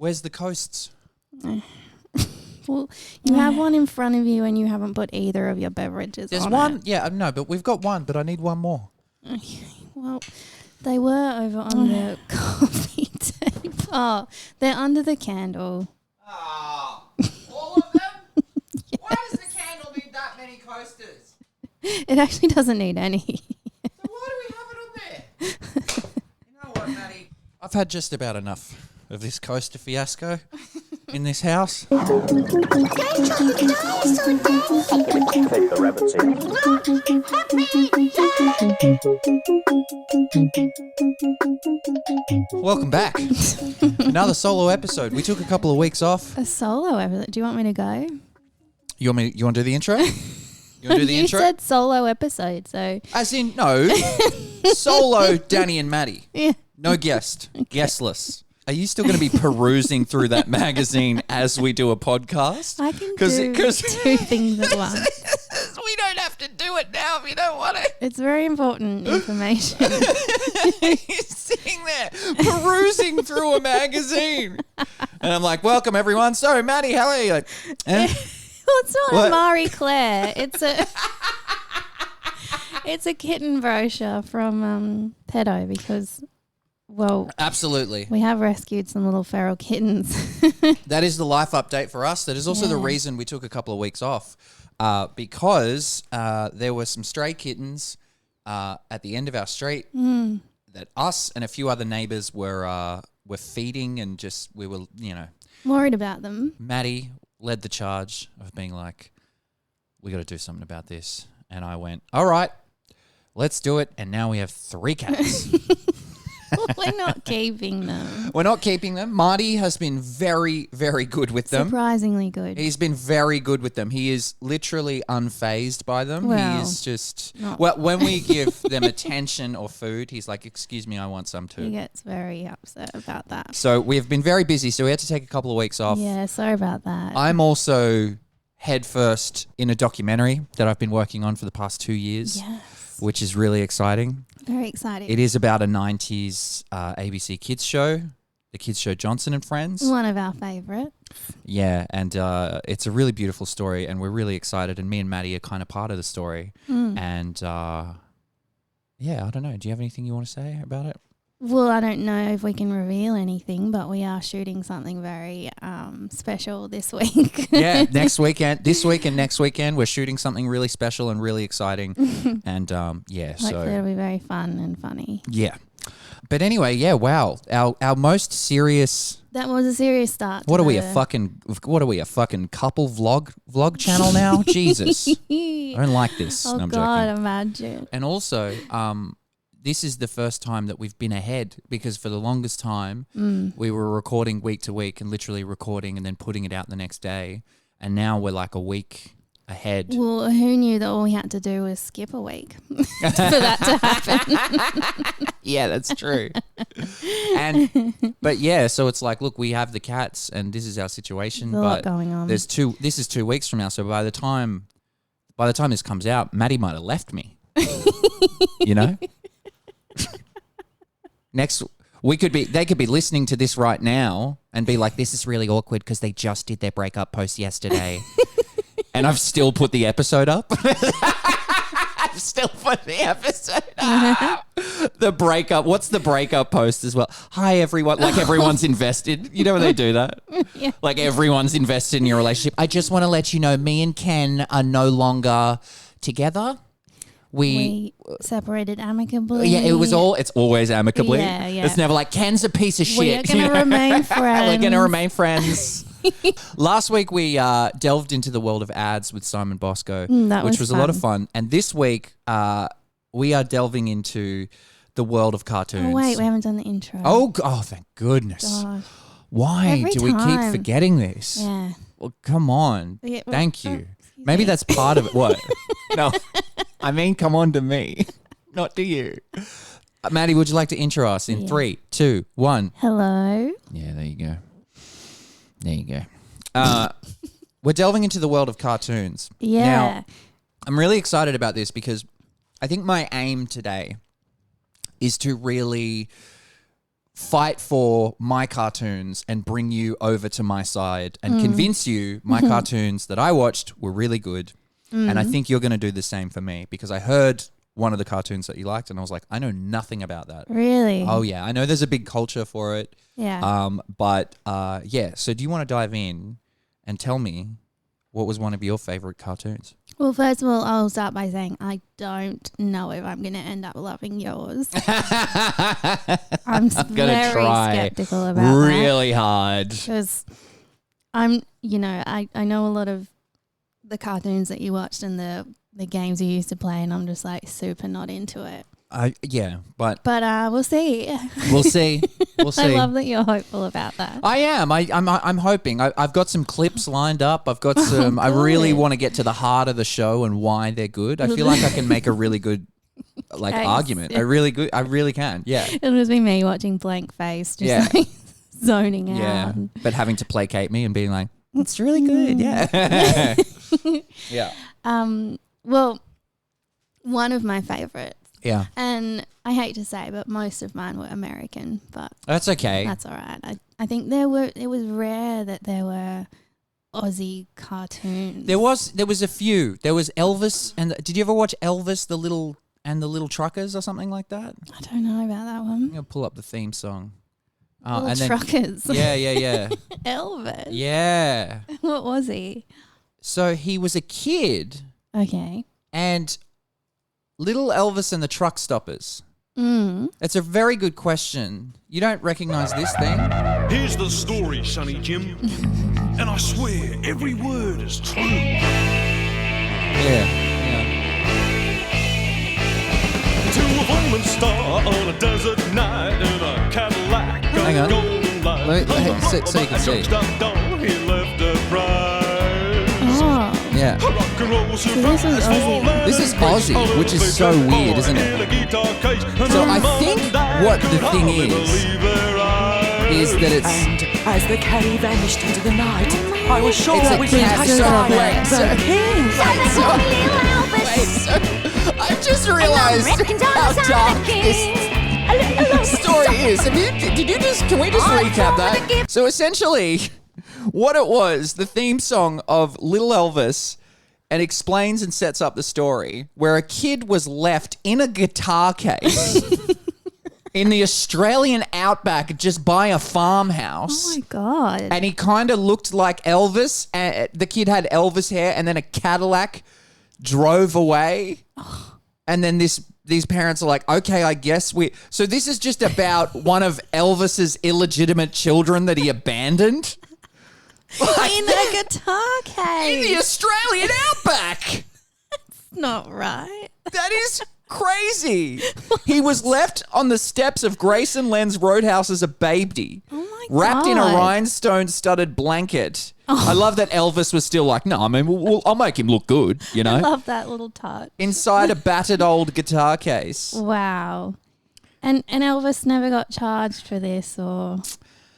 Where's the coasts? Well, you have one in front of you and you haven't put either of your beverages There's on one. it. Yeah, no, but we've got one, but I need one more. Okay. Well, they were over on the coffee table. Oh, they're under the candle. Ah, all of them? Yes. Why does the candle need that many coasters? It actually doesn't need any. So why do we have it on there? You know what, Maddie? I've had just about enough of this coaster fiasco in this house. Take the rabbits in. Welcome back. Another solo episode. We took a couple of weeks off. A solo episode. Do you want me to go? You want to do the intro? You want to do the intro? You said solo episode, so... As in, no. Solo Danny and Maddie. Yeah. No guest. Okay. Guestless. Are you still going to be perusing through that magazine as we do a podcast? I can do two things at once. We don't have to do it now if you don't want it. It's very important information. He's sitting there perusing through a magazine. And I'm like, welcome everyone. So, Maddie, how are you? Like, Well, it's not a Marie Claire. It's a kitten brochure from Pedo because... Well, absolutely. We have rescued some little feral kittens. That is the life update for us. That is also the reason we took a couple of weeks off because there were some stray kittens at the end of our street that us and a few other neighbours were feeding and just we were, worried about them. Maddie led the charge of being like, we got to do something about this. And I went, all right, let's do it. And now we have 3 cats. We're not keeping them. We're not keeping them. Marty has been very, very good with them. Surprisingly good. He's been very good with them. He is literally unfazed by them. Well, he is just... Well, when we give them attention or food, he's like, excuse me, I want some too. He gets very upset about that. So we've been very busy, so we had to take a couple of weeks off. Yeah, sorry about that. I'm also headfirst in a documentary that I've been working on for the past 2 years. Yes. Which is really exciting. Very exciting. It is about a 90s ABC kids show, the kids show Johnson and Friends. One of our favourites. Yeah, and it's a really beautiful story, and we're really excited, and me and Maddie are kind of part of the story. And, I don't know. Do you have anything you want to say about it? Well, I don't know if we can reveal anything, but we are shooting something very special this week. Yeah, this week and next weekend, we're shooting something really special and really exciting. And hopefully it'll be very fun and funny. Yeah. But anyway, wow. Our most serious... That was a serious start. What are we, a fucking couple vlog channel now? Jesus. I don't like this. Oh, no, I'm God, joking. imagine. And also... this is the first time that we've been ahead because for the longest time we were recording week to week and literally recording and then putting it out the next day. And now we're like a week ahead. Well, who knew that all we had to do was skip a week for that to happen? Yeah, that's true. So it's like, look, we have the cats and this is our situation. There's a lot going on. This is 2 weeks from now. So by the time this comes out, Maddie might have left me. You know? They could be listening to this right now and be like, this is really awkward because they just did their breakup post yesterday. And I've still put the episode up. I've still put the episode up. The breakup. What's the breakup post as well? Hi, everyone. Like everyone's invested. You know when they do that? Yeah. Like everyone's invested in your relationship. I just want to let you know me and Ken are no longer together. We separated amicably. Yeah, it's always amicably. Yeah. It's never like, Ken's a piece of shit. We are going to remain friends. We're going to remain friends. Last week, we delved into the world of ads with Simon Bosco, which was a lot of fun. And this week, we are delving into the world of cartoons. Oh, wait, we haven't done the intro. Oh, thank goodness. God. Why do we keep forgetting this? Yeah. Well, come on. Yeah, Thank you. Maybe that's part of it. What? No. I mean, come on to me, not to you. Maddie, would you like to intro us in 3, 2, 1? Hello. Yeah, there you go. We're delving into the world of cartoons. Yeah. Now, I'm really excited about this because I think my aim today is to really fight for my cartoons and bring you over to my side and convince you my cartoons that I watched were really good. And I think you're going to do the same for me because I heard one of the cartoons that you liked and I was like, I know nothing about that. Really? Oh, yeah. I know there's a big culture for it. Yeah. Yeah. So do you want to dive in and tell me what was one of your favorite cartoons? Well, first of all, I'll start by saying I don't know if I'm going to end up loving yours. I'm very skeptical about that. Really hard. Because I know a lot of the cartoons that you watched and the games you used to play, and I'm just like super not into it. But we'll see. We'll see. We'll see. I love that you're hopeful about that. I am. I'm hoping. I've got some clips lined up. I've got some. I really want to get to the heart of the show and why they're good. I feel like I can make a really good argument. Yeah. I really can. Yeah. It'll just be me watching blank face, just like zoning out. Yeah. But having to placate me and being like, it's really good. Yeah. Yeah. Well, one of my favorites. Yeah. And I hate to say, but most of mine were American, but That's okay. that's all right. I think it was rare that there were Aussie cartoons. There was a few. There was Elvis did you ever watch Elvis the Little Truckers or something like that? I don't know about that I'm one. going to pull up the theme song. Little Truckers. Yeah. Elvis. Yeah. What was he? So he was a kid Okay. and Little Elvis and the Truck Stoppers. It's a very good question. You don't recognize this thing? Here's the story, Sonny Jim. And I swear every word is true. Yeah. To a Roman star on a desert night in a Cadillac. Hang on. Golden light. So you can see. He left a bride. Oh. Yeah. Rock and roll this is Aussie. This is Aussie, which is so weird, isn't it? So I think what the thing is that it's... And as the caddy vanished into the night, I was sure It's that a we cat. could So I've just realised how dark this story is. Can we just recap that? So essentially, what it was, the theme song of Little Elvis, and explains and sets up the story where a kid was left in a guitar case in the Australian outback just by a farmhouse. Oh my God. And he kind of looked like Elvis. The kid had Elvis hair, and then a Cadillac drove away. And then these parents are like, okay, I guess we... So this is just about one of Elvis's illegitimate children that he abandoned. In a guitar case. In the Australian outback. Not right. That is crazy. He was left on the steps of Grace and Len's Roadhouse as a baby. Oh my wrapped in a God. rhinestone-studded blanket. I love that Elvis was still like, no, I mean, I'll make him look good, you know? I love that little touch. Inside a battered old guitar case. Wow. And Elvis never got charged for this, or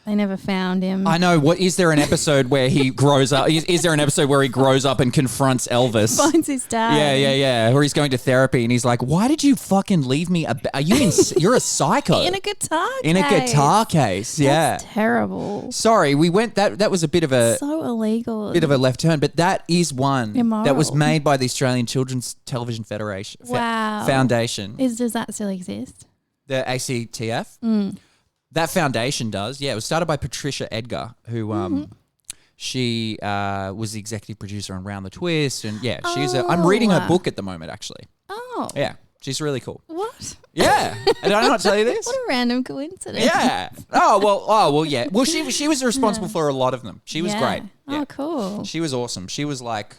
they never found him. I know. What is there an episode where he grows up? Is there an episode where he grows up and confronts Elvis? Finds his dad. Yeah. Where he's going to therapy and he's like, "Why did you fucking leave me? Are you? You're a psycho." In a guitar case. In a guitar case. Yeah. That's terrible. Sorry, we went. That was a bit of a So illegal. bit of a left turn, but that is one Immoral. that was made by the Australian Children's Television Federation Foundation. Does that still exist? The ACTF. That foundation does. Yeah, it was started by Patricia Edgar, who she was the executive producer on Round the Twist, and yeah, she's. I'm reading her book at the moment, actually. Oh. Yeah, she's really cool. What? Yeah, did I not tell you this? What a random coincidence. Yeah. Oh well. Yeah. Well, she was responsible for a lot of them. She was great. Yeah. Oh, cool. She was awesome. She was like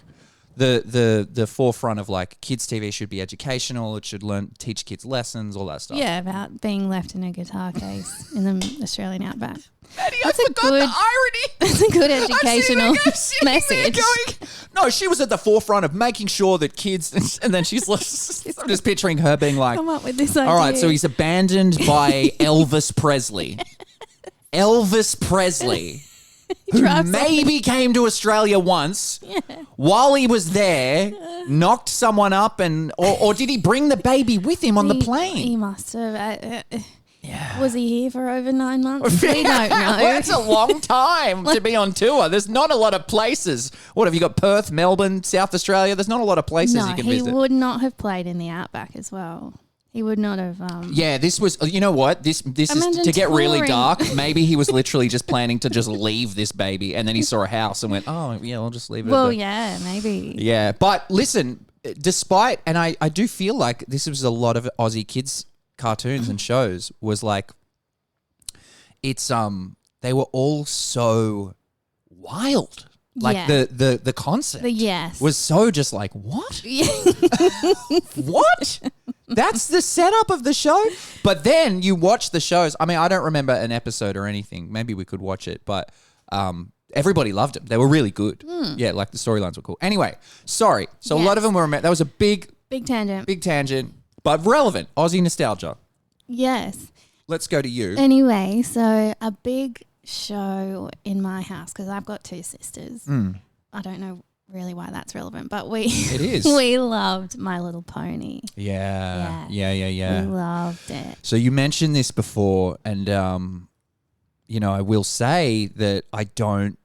the forefront of like kids TV should be educational. It should teach kids lessons, all that stuff. Yeah, about being left in a guitar case in the Australian outback. Maddie, I forgot the irony. That's a good educational message. No, she was at the forefront of making sure that kids, and then she's like, I'm just picturing her being like, Come up with this idea. all right, so he's abandoned by Elvis Presley. Elvis Presley. Who maybe came to Australia once while he was there, knocked someone up, or did he bring the baby with him on the plane? He must have. Yeah. Was he here for over 9 months? We don't know. Well, that's a long time to be on tour. There's not a lot of places. What have you got? Perth, Melbourne, South Australia? There's not a lot of places No, you can he visit. would not have played in the Outback as well. He would not have. Yeah, this was, you know what? This is Imagine to get really touring. dark. Maybe he was literally just planning to just leave this baby, and then he saw a house and went, oh, yeah, I'll just leave it. Well, at the-" yeah, maybe. Yeah, but listen, despite, and I do feel like this was a lot of Aussie kids cartoons and shows, was like, it's, they were all so wild. Like Yeah. the concept Yes. was so just like, what? What? That's the setup of the show? But then you watch the shows. I mean, I don't remember an episode or anything. Maybe we could watch it, but everybody loved them. They were really good. Yeah, like the storylines were cool. Anyway, sorry. So a lot of them were, that was a big tangent. but relevant. Aussie nostalgia. Yes. Let's go to you. Anyway, so a big show in my house, because I've got 2 sisters. I don't know really why that's relevant, but It is. we loved My Little Pony. Yeah. We loved it. So you mentioned this before, and you know, I will say that I don't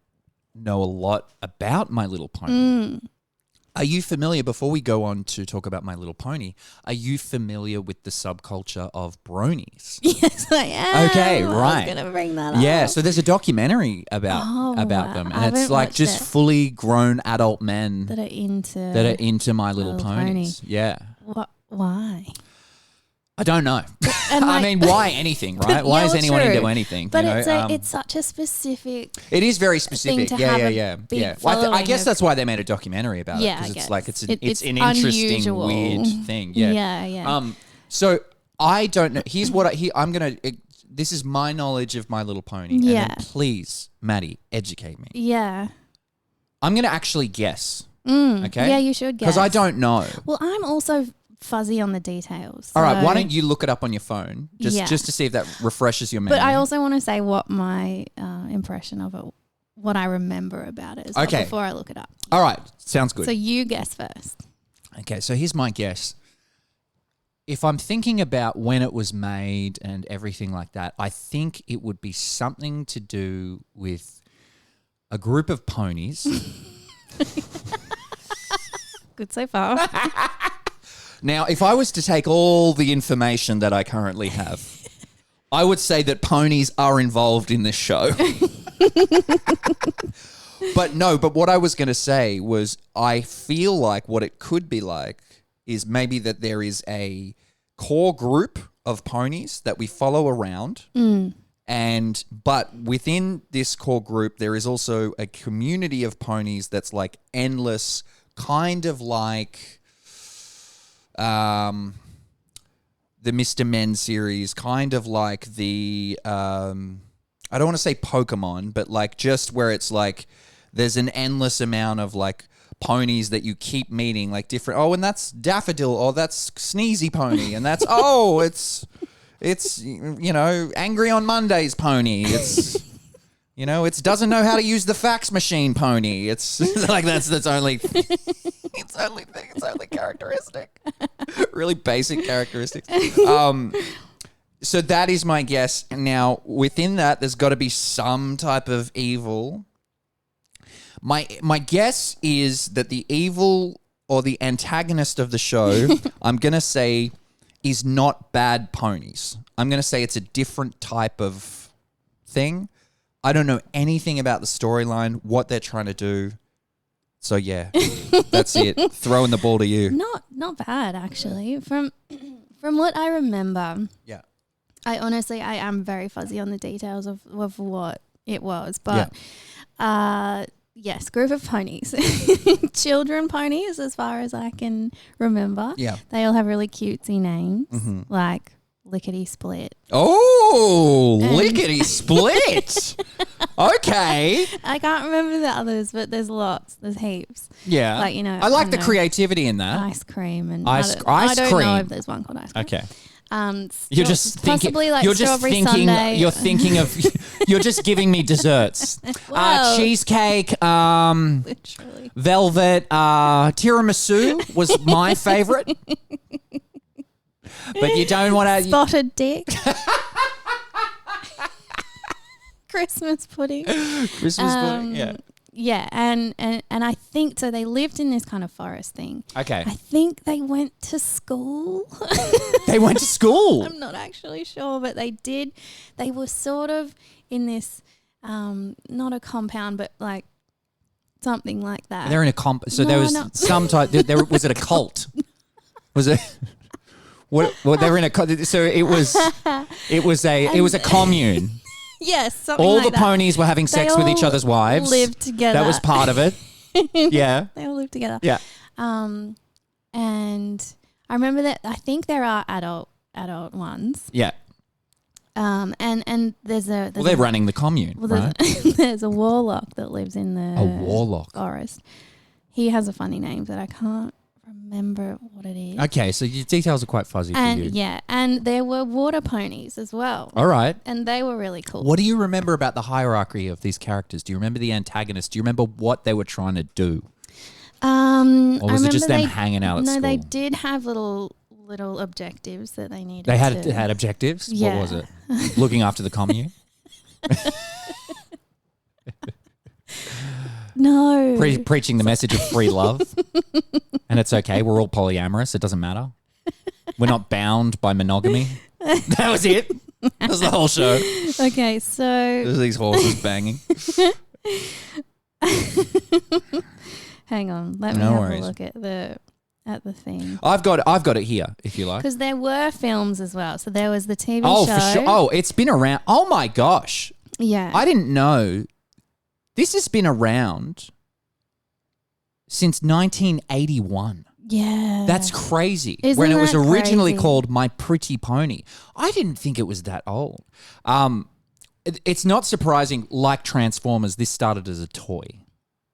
know a lot about My Little Pony. Are you familiar, before we go on to talk about My Little Pony, are you familiar with the subculture of bronies? Yes, I am. Okay, right. I was going to bring that up. Yeah, so there's a documentary about Oh, them, I and it's haven't like watched just it. fully grown adult men That are into My Little Little Ponies. Pony. Yeah. What? Why? I don't know. And I like- mean, why anything, right? Why Yeah, is well, anyone true. into anything? But you know? it's such a specific. It is very specific. to Yeah, have yeah, a yeah. big Yeah. Well, I following guess of- that's why they made a documentary about it. Yeah, I Because it's guess. like it's It's an interesting, unusual. weird thing. Yeah. Yeah. So I don't know. Here's what I'm gonna. This is my knowledge of My Little Pony. Yeah. And then please, Maddie, educate me. Yeah. I'm gonna actually guess. Okay. Yeah, you should guess. Because I don't know. Well, I'm also fuzzy on the details. All right. Why so- don't you look it up on your phone just Yeah. to see if that refreshes your memory? But I also want to say what my impression of it, what I remember about it as well Okay. before I look it up. All right. Sounds good. So you guess first. Okay, so here's my guess. If I'm thinking about when it was made and everything like that, I think it would be something to do with a group of ponies. Good so far. Now, if I was to take all the information that I currently have, I would say that ponies are involved in this show. But what I was going to say was I feel like what it could be like is maybe that there is a core group of ponies that we follow around. But within this core group, there is also a community of ponies that's like endless, kind of like the Mr. Men series, kind of like the I don't want to say Pokemon, but like just where it's like there's an endless amount of like ponies that you keep meeting, like different. Oh, and that's Daffodil, or that's Sneezy Pony, and that's it's you know, Angry on Mondays Pony. It's you know, it doesn't know how to use the fax machine Pony. It's like that's only it's only characteristic. Really basic characteristics. So that is my guess. Now, within that, there's got to be some type of evil. My guess is that the evil or the antagonist of the show, I'm going to say, is not bad ponies. I'm going to say it's a different type of thing. I don't know anything about the storyline, what they're trying to do. So yeah, that's it. Throwing the ball to you. Not bad actually. From what I remember. Yeah. I am very fuzzy on the details of what it was, but yes, group of ponies, children ponies, as far as I can remember. Yeah. They all have really cutesy names, like Lickety Split. Oh, lickety split. Okay. I can't remember the others, but there's lots. There's heaps. Yeah. Like, you know, I like I the know. creativity in that. Ice cream and Ice I don't cream. know if there's one called ice cream. Okay. You're just thinking. possibly like You're just strawberry thinking. sundae. You're thinking of. You're just giving me desserts. Whoa. Cheesecake. Literally. Velvet. Tiramisu was my favorite. But you don't want to. Spotted dick. Christmas pudding. Christmas pudding. Yeah. Yeah, and I think so. They lived in this kind of forest thing. Okay. I think they went to school. They went to school. I'm not actually sure, but they did. They were sort of in this, not a compound, but like something like that. They're in a so there was some type. There was it a cult? Was it? What? Well, they were in a. So it was a commune. Yes, something all like the that. ponies were having sex with each other's wives. Lived together. That was part of it. Yeah. They all lived together. Yeah. And I remember that. I think there are adult ones. Yeah. And there's a. Well, they're running the commune, right? There's a warlock that lives in the forest. He has a funny name that I can't remember what it is. Okay, so your details are quite fuzzy for you. Yeah, and there were water ponies as well. All right. And they were really cool. What do you remember about the hierarchy of these characters? Do you remember the antagonists? Do you remember what they were trying to do? Or was it just them hanging out at school? No, they did have little objectives that they needed. They had objectives? Yeah. What was it? Looking after the commune? No. Preaching the message of free love. And it's okay. We're all polyamorous. It doesn't matter. We're not bound by monogamy. That was it. That was the whole show. Okay, so There's these horses banging. hang on. Let me No have worries. a look at the thing. I've got it here, if you like. Because there were films as well. So there was the TV Oh, show. for sure. Oh, it's been around. Oh my gosh. Yeah. I didn't know. This has been around since 1981. Yeah. That's crazy. Isn't when it was that originally crazy? called My Pretty Pony. I didn't think it was that old. It's not surprising, like Transformers, this started as a toy.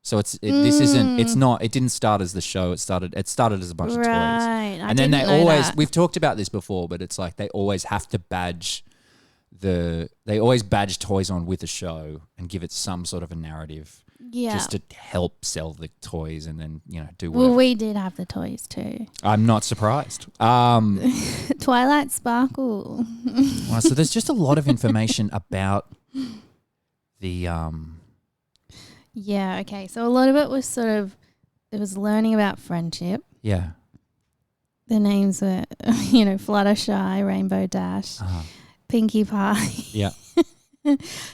So it didn't start as the show. It started as a bunch of toys. Right. And then we've talked about this before, but it's like they always have to badge toys on with a show and give it some sort of a narrative. Yeah. Just to help sell the toys and then, do whatever. Well, we did have the toys too. I'm not surprised. Twilight Sparkle. Well, so there's just a lot of information about the Yeah, okay. So a lot of it was it was learning about friendship. yeah. The names were, Fluttershy, Rainbow Dash, Pinkie Pie. Yeah.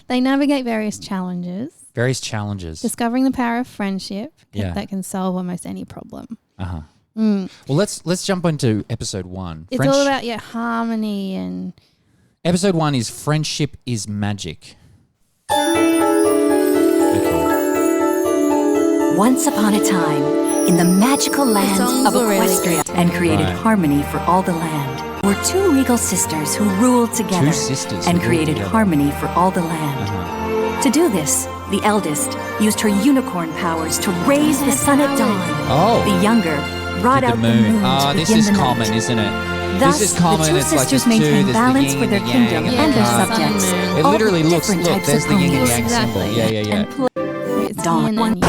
They navigate various challenges. Discovering the power of friendship that can solve almost any problem. Uh-huh. Well, let's jump into episode 1. It's all about harmony and... Episode 1 is Friendship is Magic. Once upon a time, in the magical land songs of were really Equestria, good. and created Right. harmony for all the land, were two regal sisters who ruled together and created harmony for all the land. To do this, the eldest used her unicorn powers to raise the sun at dawn. Oh. The younger brought Did out the moon to this begin is the common, night. isn't it? Thus, this is common. the two It's like sisters there's two, maintain there's the balance yin for their and the yang kingdom and and the their yang. subjects. It all literally with looks, different look, types there's of the yin and ponies. yang symbol. Exactly. Yeah, yeah, And yeah. It's Dawn. yin and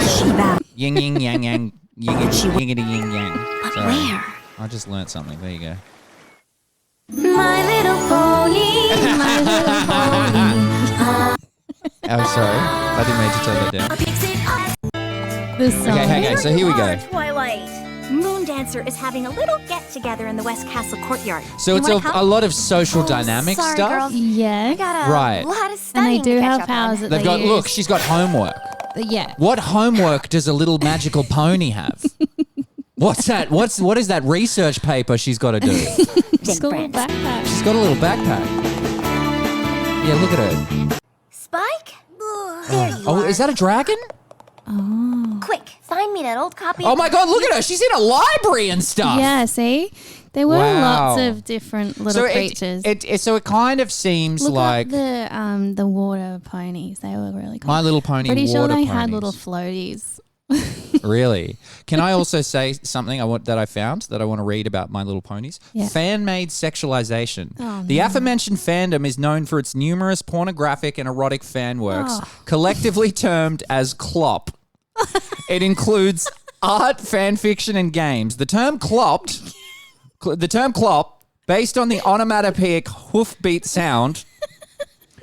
She bowed. Yin, yin, yang, yang, yin, yin, yin, yang. But Sorry. where? I just learnt something. There you go. My little pony, my little pony. Oh, sorry. I didn't mean to turn that down. the song. Okay, so here we go. Twilight. Moon Dancer is having a little get-together in the West Castle courtyard. So You it's wanna come? a lot of social dynamic sorry, stuff. girls. I Yeah. got a Right. lot of And studying they do to catch have up powers on. that They've they got, use. look, she's got homework. Yeah. What homework does a little magical pony have? What's that? What is that research paper she's got to do? She's got a little backpack. She's got a little backpack. Yeah, look at her. Spike? There you Oh, are. is that a dragon? Quick, find me that old copy. Oh my God, look at her. She's in a library and stuff. Yeah, see? There were Wow. lots of different little creatures. So it kind of seems Look like up the water ponies. They were really cool. My Little Pony Pretty sure water they ponies. had little floaties. Really? Can I also say something that I found that I want to read about My Little Ponies? Yeah. Fan-made sexualization. Oh, the no. aforementioned fandom is known for its numerous pornographic and erotic fan works, Oh. collectively termed as Clop. It includes art, fan fiction, and games. The term Clop, based on the onomatopoeic hoofbeat sound,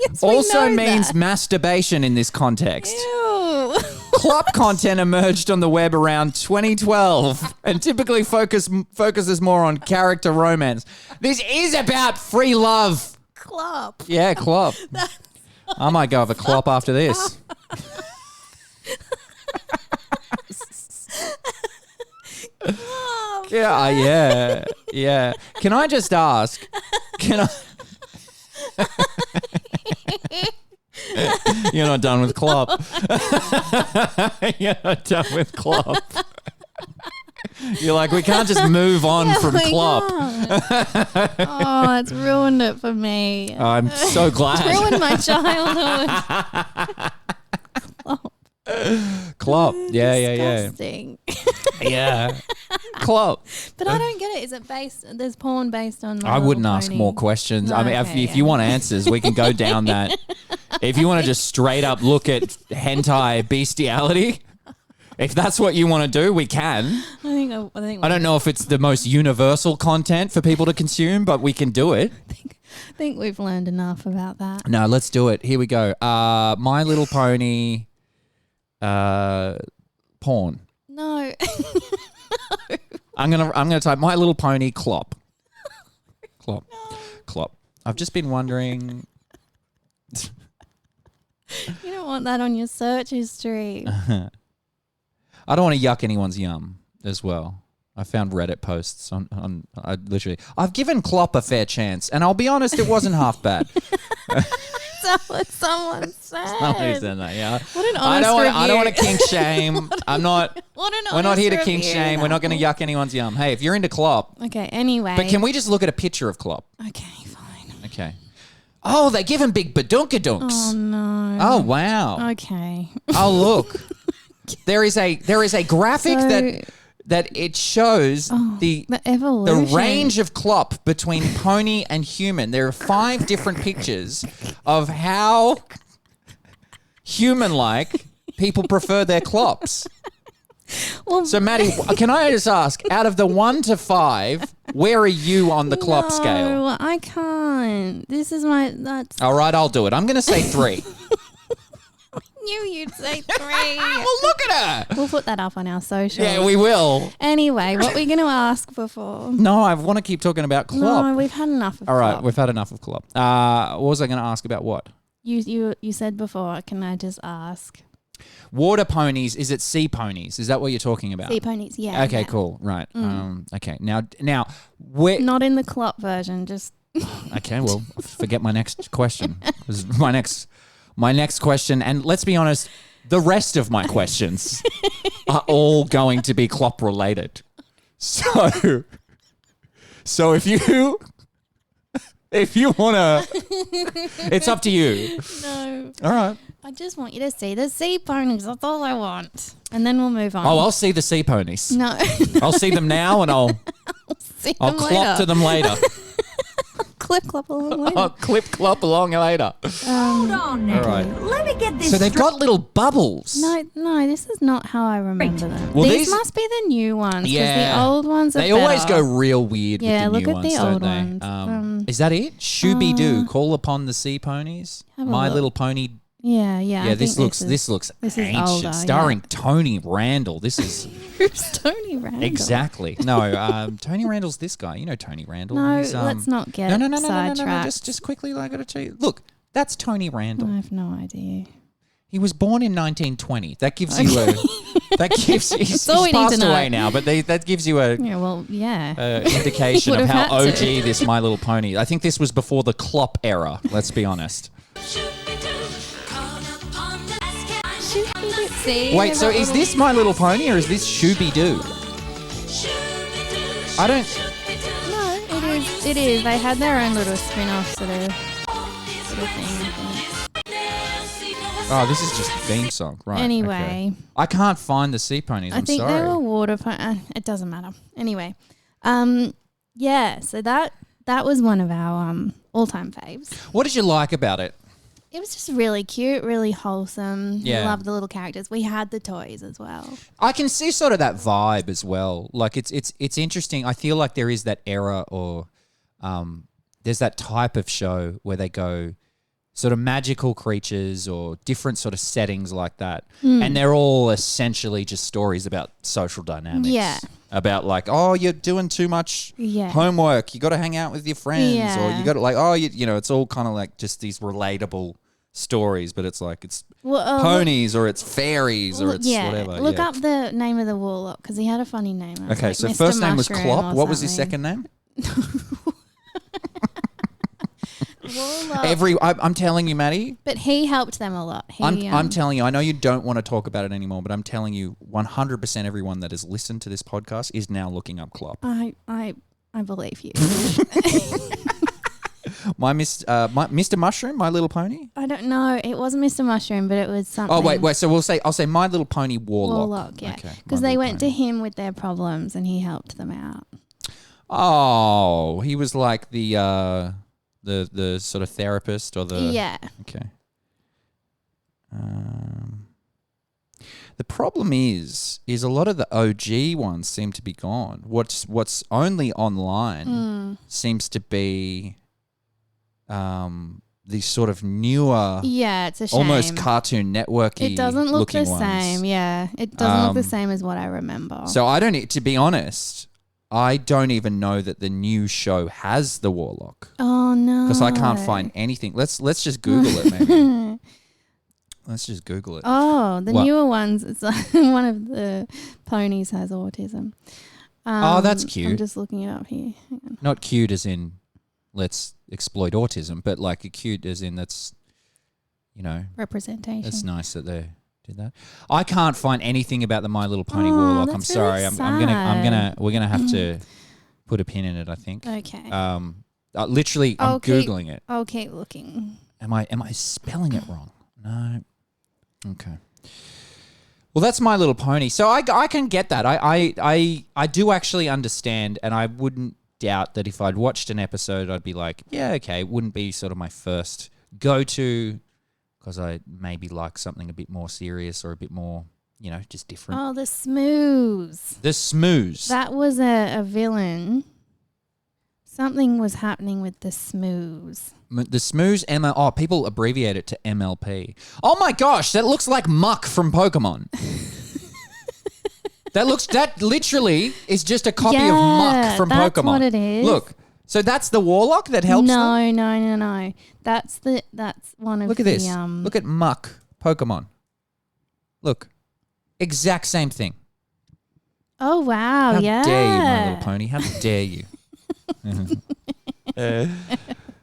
Yes, we also know means that. masturbation in this context. Ew. Clop content emerged on the web around 2012 and typically focuses more on character romance. This is about free love. Clop. Yeah, Clop. I might go have a Clop after this. Yeah. Can I just ask? You're not done with Clop. You're not done with Clop. You're like, we can't just move on from Clop. Oh, it's ruined it for me. I'm so glad. It's ruined my childhood. Clop. Yeah. Disgusting. Yeah. Clop. But I don't get it. Is it based? There's porn based on. My I wouldn't Little ask Pony. more questions. No, I mean, okay, if you want answers, we can go down that. If you want to just straight up look at hentai bestiality, if that's what you want to do, we can. I don't know if it's the most universal content for people to consume, but we can do it. I think we've learned enough about that. No, let's do it. Here we go. My Little Pony porn. No. I'm gonna type My Little Pony Clop. Clop. No. Clop. I've just been wondering. You don't want that on your search history. I don't want to yuck anyone's yum as well. I found Reddit posts on I've given Clop a fair chance, and I'll be honest, it wasn't half bad. That's what someone said. Somebody said that, yeah. What an honest review. I don't want to kink shame. I'm not. We're not here to kink review. shame. We're not going to yuck anyone's yum. Hey, if you're into Clop. Okay, anyway. But can we just look at a picture of Clop? Okay, fine. Okay. Oh, they give him big badunkadunks. Oh, no. Oh, wow. Okay. Oh, look. There is a graphic that it shows the evolution. the range of Clop between pony and human. There are 5 different pictures of how human-like people prefer their Clops. Well, So, Maddie, can I just ask, out of the 1 to 5, where are you on the Clop scale? No, I can't. This is that's... All right, I'll do it. I'm going to say 3. Knew you'd say 3. Well, look at her. We'll put that up on our social. Yeah, we will. Anyway, what were you going to ask before? No, I want to keep talking about Clop. No, we've had enough of All right, Clop. we've had enough of Clop. What was I going to ask about what? You said before, can I just ask? Water ponies, is it sea ponies? Is that what you're talking about? Sea ponies, yeah. Okay, yeah. Cool. Right. Okay. Now, where? Not in the Clop version, just... Okay, well, forget my next question. 'Cause my next question, and let's be honest, the rest of my questions are all going to be Clop related. So if you want to, it's up to you. No. All right. I just want you to see the sea ponies. That's all I want. And then we'll move on. Oh, I'll see the sea ponies. No. I'll see them now, and I'll Clop later. to them later. Clop along later. I'll Clop along later. Hold on now. All right. Let me get this So they've got little bubbles. No, this is not how I remember them. Well, these these- must be the new ones. 'Cause Yeah. the old ones are They always better. go real weird Yeah, with the look new at the ones, old don't they? ones. Is that it? Shooby-Doo, Call Upon the Sea Ponies. Have a My look. Little Pony. Yeah. Yeah, I this think looks this is ancient. older, starring Tony Randall. This is Who's Tony Randall? exactly. No, Tony Randall's this guy. You know Tony Randall. No, He's, let's not get no. sidetracked. Just quickly, I got to tell you. Look, that's Tony Randall. I have no idea. He was born in 1920. That gives you a. That gives. He's all we need to passed know. away now, but that gives you a. Yeah, well, yeah. Indication He of would how have had OG to. this My Little Pony. I think this was before the Clop era. Let's be honest. Wait, so is this My Little Pony or is this Shooby-Doo? I don't. No, it is. They had their own little spin-off sort of thing, I think. Oh, this is just a theme song, right? Anyway. okay. I can't find the sea ponies. I I'm think sorry. they were water it doesn't matter. Anyway. Yeah, so that was one of our all-time faves. What did you like about it? It was just really cute, really wholesome. Yeah. We loved the little characters. We had the toys as well. I can see sort of that vibe as well. Like it's interesting. I feel like there is that era or there's that type of show where they go sort of magical creatures or different sort of settings like that. And they're all essentially just stories about social dynamics. Yeah. About like, oh, you're doing too much homework. You got to hang out with your friends, or you got to like, oh, you know, it's all kind of like just these relatable stories, but it's like it's ponies or it's fairies or it's whatever. Look up the name of the warlock because he had a funny name. Okay, like so Mr. first name was Mushroom Clop. or What was his something. second name? Warlock. I'm telling you, Maddie. But he helped them a lot. I'm telling you, I know you don't want to talk about it anymore, but I'm telling you, 100% everyone that has listened to this podcast is now looking up Clop. I believe you. Mr. Mushroom, My Little Pony. I don't know. It wasn't Mr. Mushroom, but it was something. Oh wait. So I'll say My Little Pony Warlock. Warlock, yeah. Okay, because My they Little went Pony. to him with their problems and he helped them out. Oh, he was like the sort of therapist or the Okay. The problem is a lot of the OG ones seem to be gone. What's only online seems to be these sort of newer, it's a shame. almost Cartoon Network-y It doesn't look the looking ones. same. Yeah, it doesn't look the same as what I remember. So to be honest, I don't even know that the new show has the Warlock. Oh no! Because I can't find anything. Let's just Google it, maybe. Let's just Google it. Oh, the newer ones. It's like one of the ponies has autism. Oh, that's cute. I'm just looking it up here. Hang on. Not cute as in let's exploit autism, but like a cute as in that's, you know, Representation. it's nice that they did that. I can't find anything about the My Little Pony Warlock. I'm that's sorry. really We're gonna have to put a pin in it, I think. Okay. Literally, I'm Googling it. I'll keep looking. Am I spelling it wrong? No. Okay. Well, that's My Little Pony. So I can get that. I do actually understand, and I wouldn't doubt that if I'd watched an episode, I'd be like, yeah, okay. It wouldn't be sort of my first go-to because I maybe like something a bit more serious or a bit more, you know, just different. Oh, the Smooths. The Smooths. That was a villain. Something was happening with the Smooths. The Smooths, people abbreviate it to MLP. Oh my gosh, that looks like Muck from Pokemon. That literally is just a copy of Muck from that's Pokemon. what it is. Look, so that's the Warlock that helps them? No. That's one of Look at the, this. Look at Muck, Pokemon. Look, exact same thing. Oh, wow, How yeah. dare you, My Little Pony? How dare you?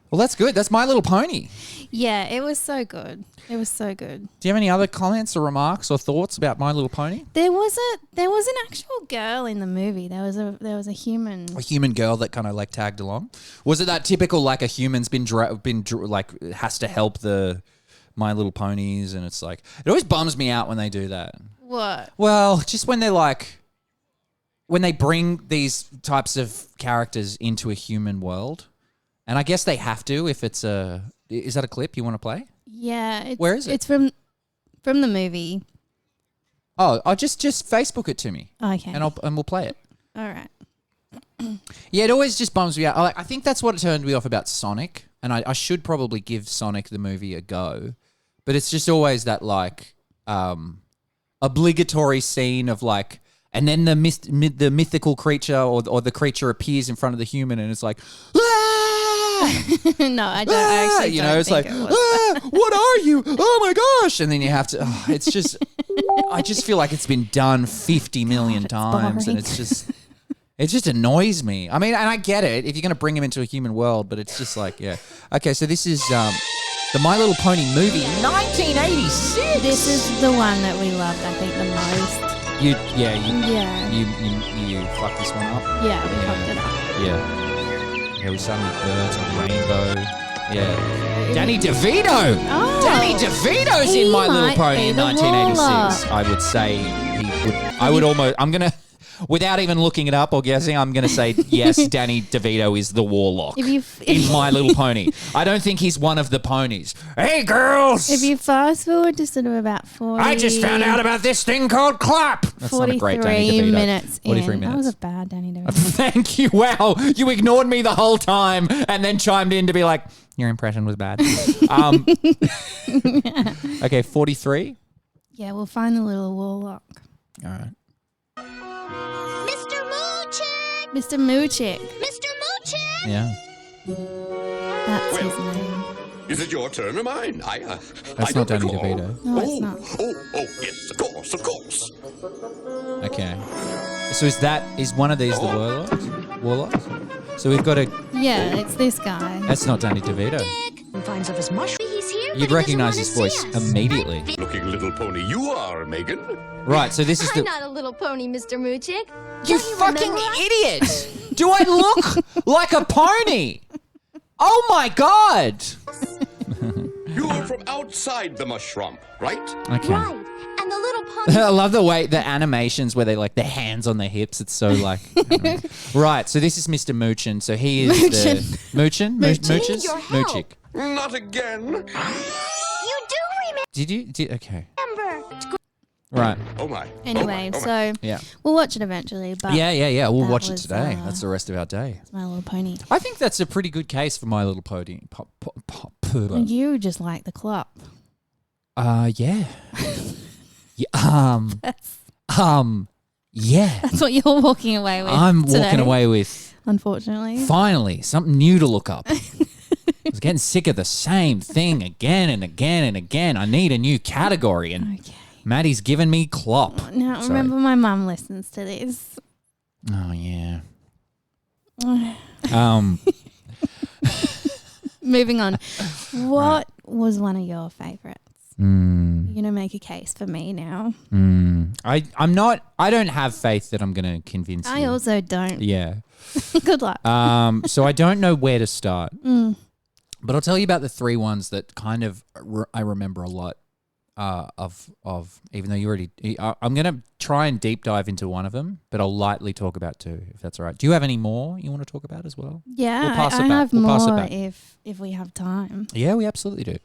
Well, that's good. That's My Little Pony. Yeah, it was so good. It was so good. Do you have any other comments or remarks or thoughts about My Little Pony? There was an actual girl in the movie. There was a human. A human girl that kind of like tagged along. Was it that typical like a human's been like has to help the My Little Ponies, and it's like it always bums me out when they do that. What? Well, just when they're like when they bring these types of characters into a human world, and I guess they have to if it's a. Is that a clip you want to play? Yeah. Where is it? It's from the movie. Oh, I'll just Facebook it to me. Okay. And we'll play it. All right. Yeah, it always just bums me out. I think that's what turned me off about Sonic, and I should probably give Sonic the movie a go, but it's just always that like obligatory scene of like, and then the mythical creature or the creature appears in front of the human, and it's like, No, I don't. I actually you don't know, it's think like, it was. what are you? Oh my gosh! And then you have to. It's just, I just feel like it's been done 50 million times, and boring. it just annoys me. I mean, and I get it if you're going to bring him into a human world, but it's just like, yeah. Okay, so this is the My Little Pony movie, 1986. This is the one that we loved, I think, the most. You Yeah. fucked this one up. Yeah, we fucked it up. Yeah. Yeah, we started with birds and rainbow. Yeah. Danny DeVito. Oh, Danny DeVito's in he My Little might Pony be in the 1986. Warlock. I would say he would. I would almost. I'm gonna without even looking it up or guessing, I'm going to say yes, Danny DeVito is the warlock in My Little Pony. I don't think he's one of the ponies. Hey, girls! If you fast forward to sort of about 40... I just found out about this thing called Clop. That's not a great Danny DeVito. 43 minutes. That was a bad Danny DeVito. Thank you. Wow. You ignored me the whole time and then chimed in to be like, your impression was bad. Okay, 43. Yeah, we'll find the little warlock. All right. Mr. Moochick! Mr. Moochick. Mr. Moochick! Yeah. That's his name. Is it your turn or mine? That's not Danny DeVito. No, it's not. Yes, of course. Okay. So is one of these the warlocks? So we've got a... Yeah, it's this guy. That's not Danny DeVito. Finds of his mushroom. He's here, You'd recognize his voice immediately. Looking little pony you are, Megan. Right, so this is I'm not a little pony, Mr. Moochick. You fucking idiot! Do I look like a pony? Oh my god! You are from outside the mushroom, right? Okay. Right. And the little pony... I love the way the animations where they like the hands on their hips. It's so like... Right, so this is Mr. Moochin. So he is the... Moochin? Mooches? Moochick. Not again. You do Okay. remember. Right. Oh my. Anyway, Oh my. so Yeah. we'll watch it eventually. But Yeah. We'll that watch it was, today. That's the rest of our day. It's My Little Pony. I think that's a pretty good case for My Little Pony. You just like the Clop. Yeah. Yeah. That's what you're walking away with. I'm today, walking away with, unfortunately. finally, something new to look up. I was getting sick of the same thing again and again and again. I need a new category, and Maddie's given me Clop. Now, So- remember my mum listens to this. Oh, yeah. Moving on. What was one of your favourites? You're going to make a case for me now. I don't have faith that I'm going to convince you. I also don't. Yeah. Good luck. So I don't know where to start. But I'll tell you about the three ones that kind of I remember a lot of, even though you already... I'm going to try and deep dive into one of them, but I'll lightly talk about two, if that's all right. Do you have any more you want to talk about as well? Yeah, We'll pass it I back. have We'll pass it more back. if we have time. Yeah, we absolutely do.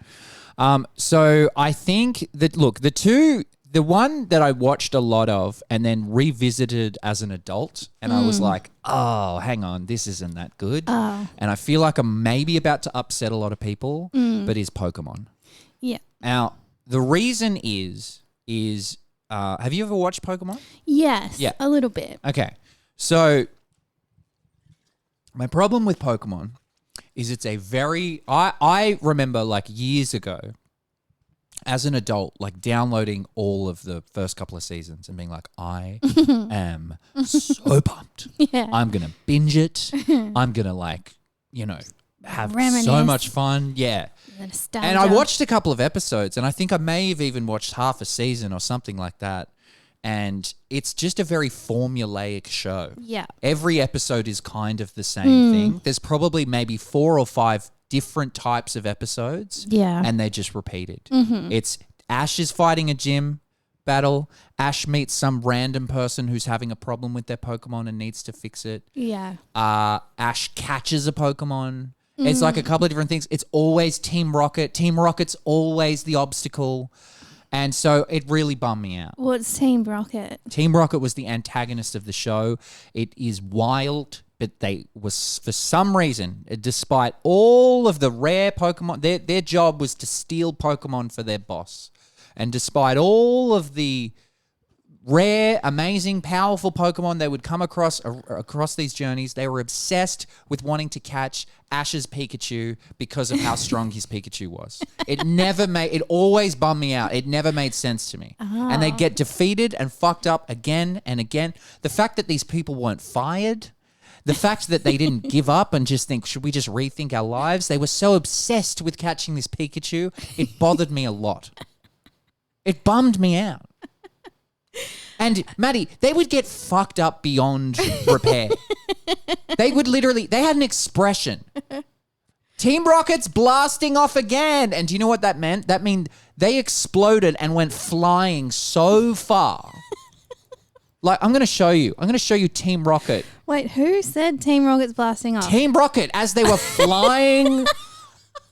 So I think that, look, the one that I watched a lot of and then revisited as an adult, and I was like, oh, hang on, this isn't that good. Oh. And I feel like I'm maybe about to upset a lot of people, but is Pokemon. Yeah. Now, the reason is have you ever watched Pokemon? Yes, Yeah. a little bit. Okay. So my problem with Pokemon is it's a very... I remember like years ago as an adult, like downloading all of the first couple of seasons and being like, I am so pumped. Yeah. I'm going to binge it. I'm going to like, have Reminisce. so much fun. Yeah. The nostalgia. And I watched a couple of episodes, and I think I may have even watched half a season or something like that. And it's just a very formulaic show. Yeah. Every episode is kind of the same thing. There's probably maybe 4 or 5 different types of episodes. Yeah. And they're just repeated. It's Ash is fighting a gym battle. Ash meets some random person who's having a problem with their Pokemon and needs to fix it. Yeah. Ash catches a Pokemon. It's like a couple of different things. It's always Team Rocket. Team Rocket's always the obstacle. And so it really bummed me out. What's Team Rocket? Team Rocket was the antagonist of the show. It is wild, but they was, for some reason, despite all of the rare Pokemon, their job was to steal Pokemon for their boss. And despite all of the rare, amazing, powerful Pokemon they would come across these journeys, they were obsessed with wanting to catch Ash's Pikachu because of how strong his Pikachu was. It always bummed me out. It never made sense to me. And they get defeated and fucked up again and again. The fact that these people weren't fired, the fact that they didn't give up and just think, should we just rethink our lives? They were so obsessed with catching this Pikachu, it bothered me a lot. It bummed me out. And Maddie, they would get fucked up beyond repair. They had an expression. Team Rocket's blasting off again. And do you know what that meant? That meant they exploded and went flying so far Like, I'm going to show you. I'm going to show you Team Rocket. Wait, who said Team Rocket's blasting off? Team Rocket, as they were flying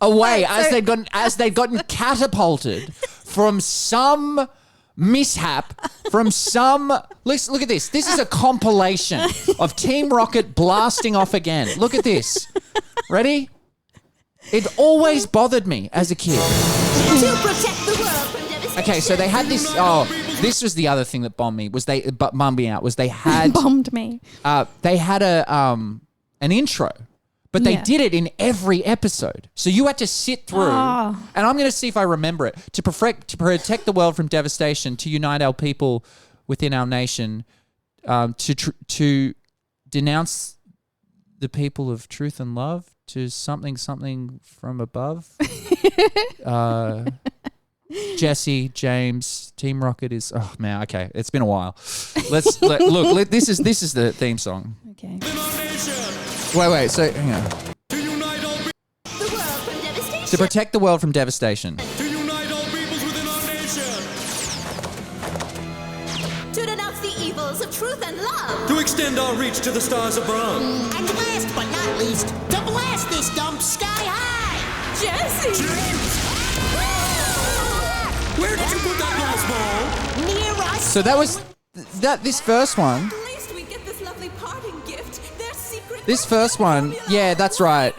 away, as they'd gotten catapulted from some mishap, from some... Look at this. This is a compilation of Team Rocket blasting off again. Look at this. Ready? It always bothered me as a kid. To protect the world from devastation. Okay, so they had this... Oh, this was the other thing that bummed me out, was they had... Bombed me. They had an intro, but they did it in every episode. So you had to sit through, and I'm going to see if I remember it, to protect the world from devastation, to unite our people within our nation, to denounce the people of truth and love, to something from above. Jesse, James, Team Rocket is... Oh, man, okay. It's been a while. This is the theme song. Okay. Wait. So, hang on. To protect the world from devastation. To unite all peoples within our nation. To denounce the evils of truth and love. To extend our reach to the stars above. And last but not least, to blast this dump sky high! Jesse! Where did you put that glass ball? Near us! So that was... This first one... At least we get this lovely parting gift. Their secret... This first one... Yeah, that's right.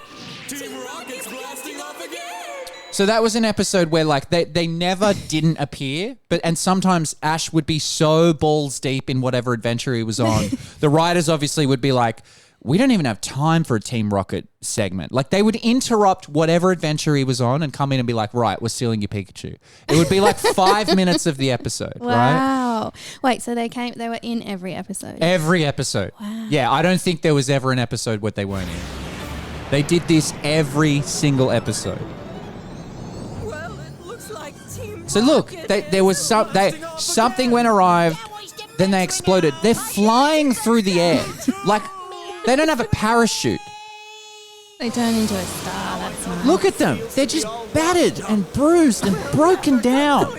Team Rocket's blasting off again. So that was an episode where, like, they never didn't appear, and sometimes Ash would be so balls deep in whatever adventure he was on. The writers obviously would be like, we don't even have time for a Team Rocket segment. Like, they would interrupt whatever adventure he was on and come in and be like, right, we're stealing your Pikachu. It would be like 5 minutes of the episode, right? Wow. Wait, so they were in every episode? Every episode. Wow. Yeah, I don't think there was ever an episode where they weren't in. They did this every single episode. Well, it looks like Team So look, Rocket there was something went awry, then they exploded. They're flying through the air. Like, they don't have a parachute. They turn into a star. That's nice. Look at them. They're just battered and bruised and broken down.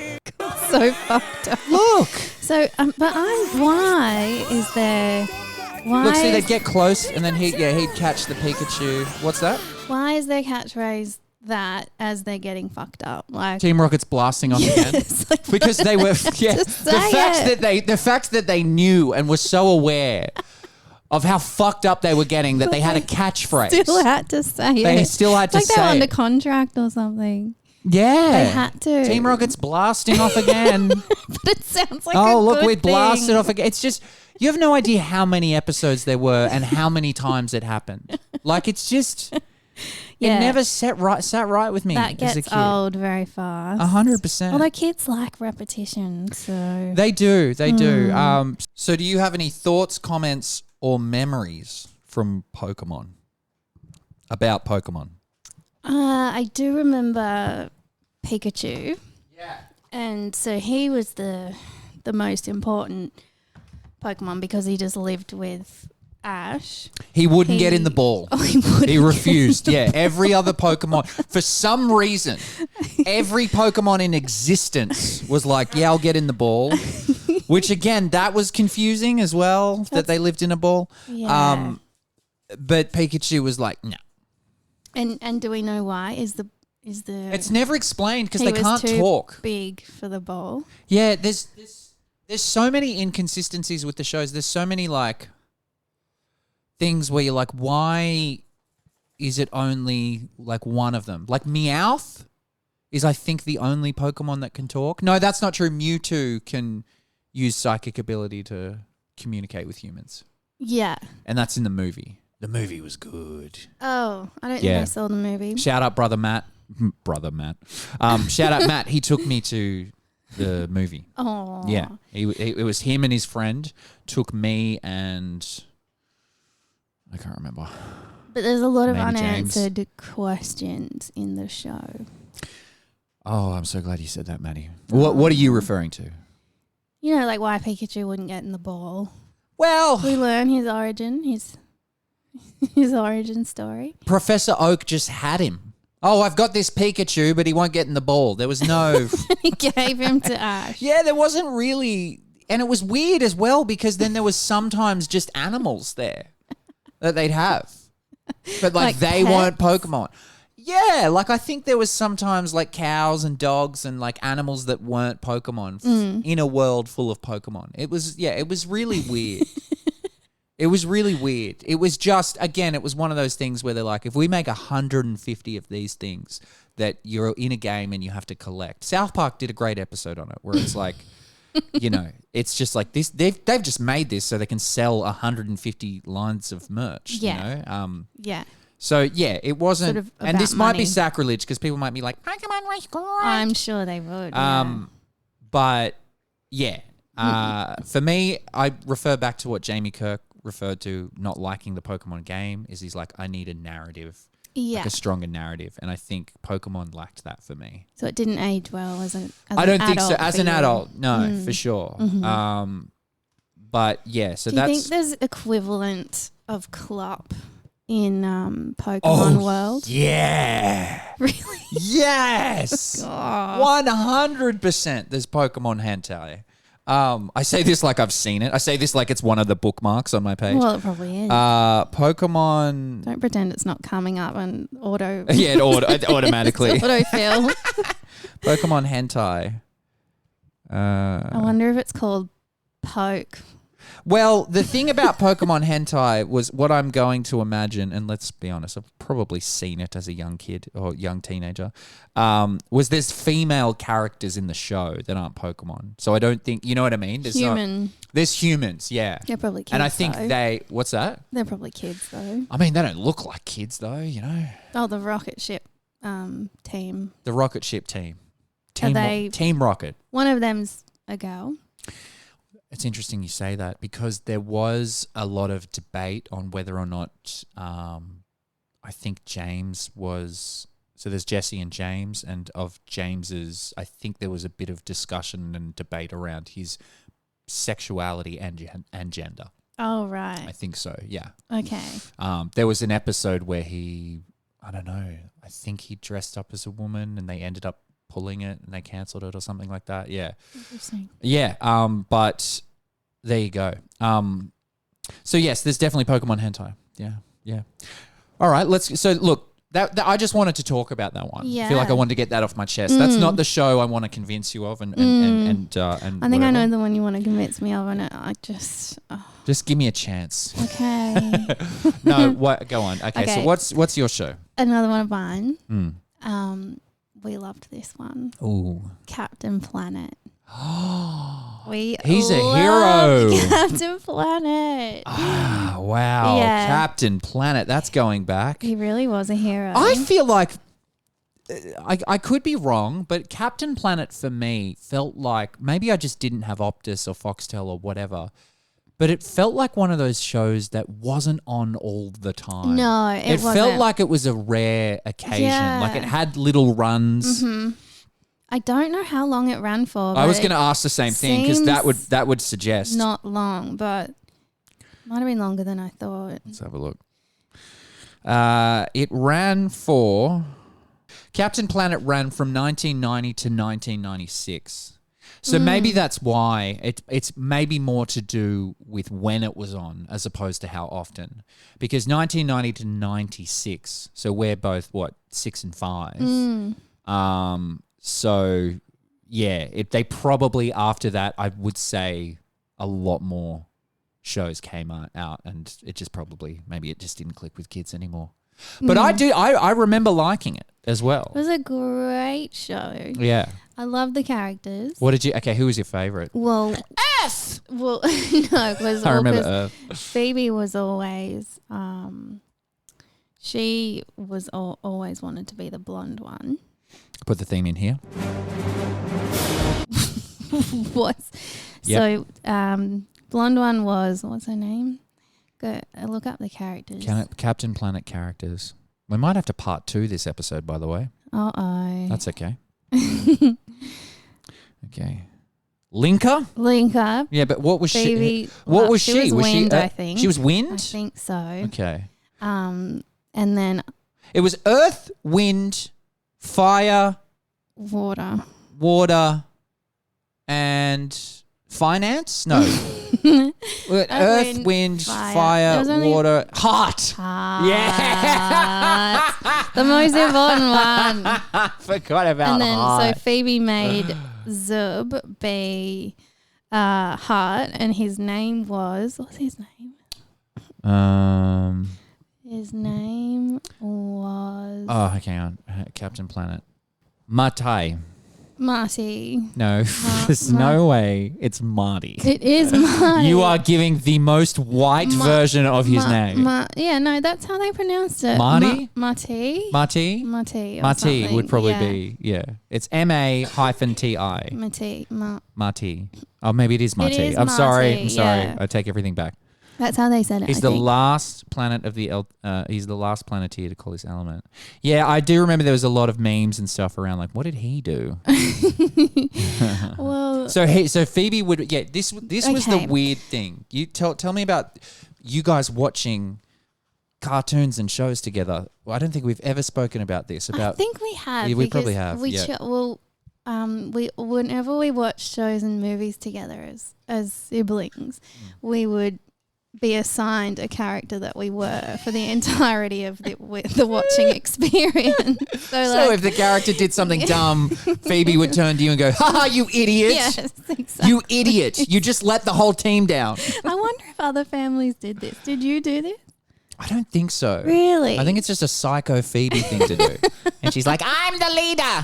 So fucked up. Look. So, why is there... Why Look, see, is- they'd get close and then he'd catch the Pikachu. What's that? Why is their catchphrase that as they're getting fucked up? Like, Team Rocket's blasting off again. Yes, like, Because they were... Yeah, Just the say fact that they knew and were so aware of how fucked up they were getting that they had a catchphrase. still had to say it. They still had to It's like say they were under it. contract or something. Yeah. They had to. Team Rocket's blasting off again. But it sounds like Oh, a look, good we blasted thing. off again. It's just, you have no idea how many episodes there were and how many times it happened. Like, it's just, Yeah. it never sat right with me That as a gets kid. old very fast. 100%. Although kids like repetition, so... They do. So do you have any thoughts, comments, or memories from Pokemon? About Pokemon? I do remember Pikachu. Yeah. And so he was the most important Pokemon because he just lived with Ash. He wouldn't get in the ball. Oh, he wouldn't. He refused. Yeah, every other Pokemon, for some reason, every Pokemon in existence was like, yeah, I'll get in the ball. Which, again, that was confusing as well, that they lived in a ball. Yeah. But Pikachu was like, no. And do we know why? Is the It's never explained because he they was can't too talk. big for the ball? Yeah, there's so many inconsistencies with the shows. There's so many, like, things where you're like, why is it only, like, one of them? Like, Meowth is, I think, the only Pokemon that can talk. No, that's not true. Mewtwo can use psychic ability to communicate with humans. Yeah. And that's in the movie. The movie was good. Oh, I don't Yeah. think I saw the movie. Shout out, Brother Matt. Shout out, Matt. He took me to the movie. Oh. Yeah. It was him and his friend took me and I can't remember. But there's a lot of Maybe James. unanswered questions in the show. Oh, I'm so glad you said that, Maddie. What are you referring to? You know, like why Pikachu wouldn't get in the ball. Well, We learn his origin, his origin story. Professor Oak just had him. Oh, I've got this Pikachu, but he won't get in the ball. There was no... He gave him to Ash. Yeah, there wasn't really... And it was weird as well because then there was sometimes just animals there that they'd have. But like they weren't Pokemon. Yeah, like I think there was sometimes like cows and dogs and like animals that weren't Pokemon in a world full of Pokemon. It was really weird. It was really weird. It was just, again, it was one of those things where they're like, if we make 150 of these things that you're in a game and you have to collect. South Park did a great episode on it where it's like, you know, it's just like this. They've just made this so they can sell 150 lines of merch. Yeah. You know? Yeah. So yeah, it wasn't, Sort of and this might be money. sacrilege because people might be like, Pokemon was great. I'm sure they would. But yeah, for me, I refer back to what Jamie Kirk referred to not liking the Pokemon game. Is he's like, I need a narrative. Like a stronger narrative, and I think Pokemon lacked that for me. So it didn't age well as an I don't think so. adult As for an you. adult, no, for sure. But yeah, so Do you that's. think there's equivalent of Clop in Pokemon World? Yeah. Really? Yes. 100%. There's Pokemon hentai. I say this like I've seen it. I say this like it's one of the bookmarks on my page. Well, it probably is. Pokemon. Don't pretend it's not coming up on auto. Yeah, it automatically. Autofill. Pokemon hentai. I wonder if it's called Poke. Well, the thing about Pokemon hentai was what I'm going to imagine, and let's be honest, I've probably seen it as a young kid or young teenager, was there's female characters in the show that aren't Pokemon. So I don't think, you know what I mean? There's humans, yeah. They're probably kids, and I think though. what's that? They're probably kids, though. I mean, they don't look like kids, though, you know? Oh, the rocket ship team. The rocket ship team. They- Team Rocket. One of them's a girl. It's interesting you say that because there was a lot of debate on whether or not I think James was – so there's Jesse and James, and of James's, I think there was a bit of discussion and debate around his sexuality and gender. Oh, right. I think so, yeah. Okay. There was an episode where he – I don't know. I think he dressed up as a woman and they ended up pulling it and they cancelled it or something like that. Yeah. Interesting. Yeah. But there you go. So yes, there's definitely Pokemon hentai. Yeah. Yeah. All right. So look, that I just wanted to talk about that one. Yeah. I feel like I wanted to get that off my chest. That's not the show I want to convince you of and I think whatever. I know the one you want to convince me of, and I just Just give me a chance. okay. No, what? Go on. Okay. So what's your show? Another one of mine. We loved this one. Ooh. Captain Planet. He's a hero. Captain Planet. Ah, wow. Yeah. Captain Planet. That's going back. He really was a hero. I feel like I could be wrong, but Captain Planet for me felt like maybe I just didn't have Optus or Foxtel or whatever, but it felt like one of those shows that wasn't on all the time. No, it felt wasn't. like it was a rare occasion. Yeah. Like it had little runs. Mm-hmm. I don't know how long it ran for. I was going to ask the same thing because that would suggest not long, but might have been longer than I thought. Let's have a look. It ran for Captain Planet ran from 1990 to 1996. So maybe that's why it's maybe more to do with when it was on as opposed to how often. Because 1990 to 96, so we're both 6 and 5. So yeah, they probably after that I would say a lot more shows came out and it just probably maybe it just didn't click with kids anymore. But I remember liking it as well. It was a great show. Yeah. I love the characters. Who was your favorite? Well, Earth. Well, no, because I remember Earth. Phoebe was always, she was always wanted to be the blonde one. Put the theme in here. So, blonde one was, what's her name? Go look up the characters. Captain Planet characters. We might have to part 2 this episode, by the way. Uh-oh. That's okay. Okay. Linka? Yeah, but what was Phoebe, she? What was she? Was Wind, she? I think. She was Wind? I think so. Okay. And then it was Earth, Wind, Fire, Water, and Finance? No. Earth, wind, fire, water, heart. Yeah. The most important one. Forgot about And then heart. so Phoebe made Zub be heart, and his name was, what's his name? His name was... Oh, hang on. Captain Planet. Marty. No, there's no way. It's Marty. It is Marty. You are giving the most white version of his name. Yeah, no, that's how they pronounced it. Marty? Marty? Marty? Marty or Marty something. would probably Yeah. be, yeah. It's M-A-T-I. Marty. Oh, maybe it is Marty. is I'm sorry. Marty, I'm sorry. yeah. I take everything back. That's how they said it. He's I the think. last planet of the he's the last planeteer to call this element. Yeah, I do remember there was a lot of memes and stuff around like, what did he do? Well, So Phoebe would this was the weird thing. You tell me about you guys watching cartoons and shows together. Well, I don't think we've ever spoken about this. I think we have. Yeah, we probably have. We whenever we watched shows and movies together as siblings, we would be assigned a character that we were for the entirety of the watching experience. So if the character did something dumb, Phoebe would turn to you and go, "Ha ha, you idiot! Yes, exactly. You idiot! You just let the whole team down." I wonder if other families did this. Did you do this? I don't think so. Really? I think it's just a psycho Phoebe thing to do. And she's like, "I'm the leader."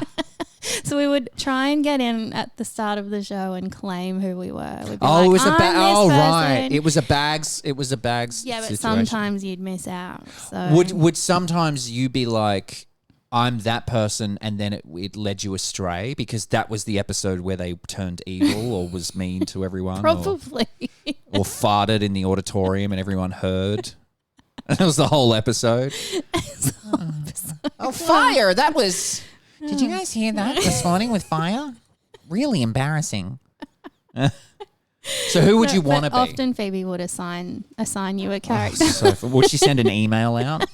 So we would try and get in at the start of the show and claim who we were. We'd be It was like, right. It was a bags. Yeah, but situation. sometimes you'd miss out. So Would sometimes you be like, I'm that person, and then it led you astray because that was the episode where they turned evil or was mean to everyone, probably or farted in the auditorium and everyone heard. That was the whole episode. Oh, fire! That was. Did you guys hear that this morning with fire? Really embarrassing. So who would you want to be? Often Phoebe would assign you a character. Would she send an email out?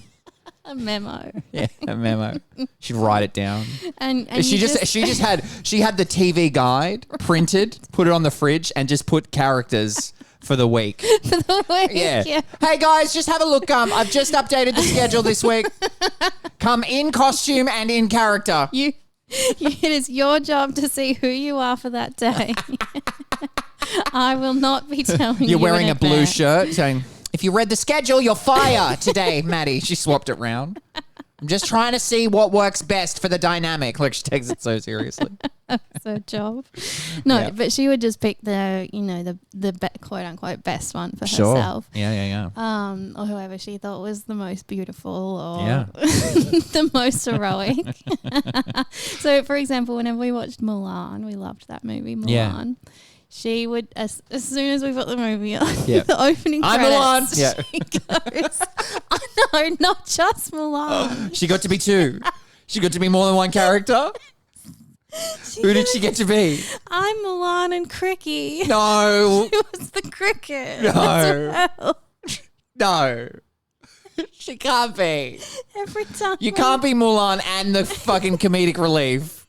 A memo. Yeah, a memo. She'd write it down. And she had the TV guide printed, put it on the fridge, and just put characters for the week. For the week, yeah. Hey guys, just have a look. I've just updated the schedule this week. Come in costume and in character. It is your job to see who you are for that day. I will not be telling you. You're wearing in a blue advance. shirt saying, "If you read the schedule, you're fire today, Maddie." She swapped it round. I'm just trying to see what works best for the dynamic. Like, she takes it so seriously. So job. No, but she would just pick the quote unquote best one for herself. Yeah. Or whoever she thought was the most beautiful or Yeah. the most heroic. So, for example, whenever we watched Mulan, we loved that movie, Mulan. Yeah. She would, as soon as we put the movie on, Yeah. the opening I'm credits, Mulan. Yeah. she goes, "Oh no, not just Mulan." She got to be two. She got to be more than one character. Who did she get to be? I'm Mulan and Cricky. No. She was the cricket. No. No. She can't be. Every time. You can't be Mulan and the fucking comedic relief.